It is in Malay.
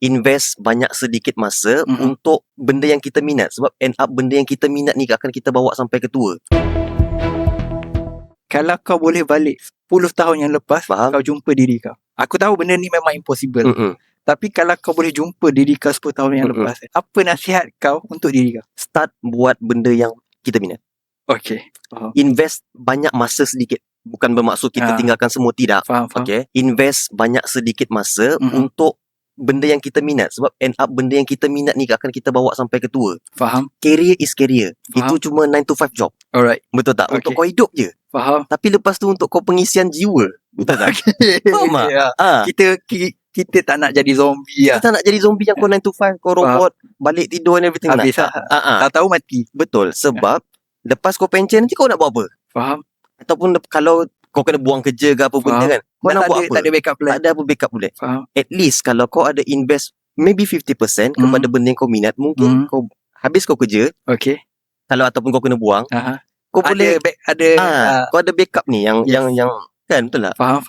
invest banyak sedikit masa untuk benda yang kita minat. Sebab end up benda yang kita minat ni akan kita bawa sampai ke tua. Kalau kau boleh balik 10 tahun yang lepas, Faham? kau jumpa diri kau. Aku tahu benda ni memang impossible. Tapi kalau kau boleh jumpa diri kau 10 tahun yang lepas, apa nasihat kau untuk diri kau? Start buat benda yang kita minat. Okay. Invest banyak masa sedikit. Bukan bermaksud kita tinggalkan semua, tidak. Faham. Okay. Invest banyak sedikit masa untuk benda yang kita minat. Sebab end up benda yang kita minat ni akan kita bawa sampai ke tua. Faham. Career is career. Faham. Itu cuma 9 to 5 job. Alright. Betul tak? Okay. Untuk kau hidup je. Faham. Tapi lepas tu untuk kau pengisian jiwa. Betul tak? Faham tak? Kita tak nak jadi zombie lah. Kita tak nak jadi zombie yang kau 9 to 5, kau robot, balik tidur and everything. Habis lah. Tahu mati. Betul. Sebab lepas kau pension nanti kau nak buat apa? Faham. Ataupun kalau kau kena buang kerja ke apa benda kan, kau nak buat apa? Tak ada backup plan. Tak ada apa backup plan. Faham. At least kalau kau ada invest maybe 50% kepada benda yang kau minat, mungkin kau habis kau kerja. Okay. Kalau ataupun kau kena buang, kau ada boleh kau ada kau ada backup ni yang kan, betul tak? Faham.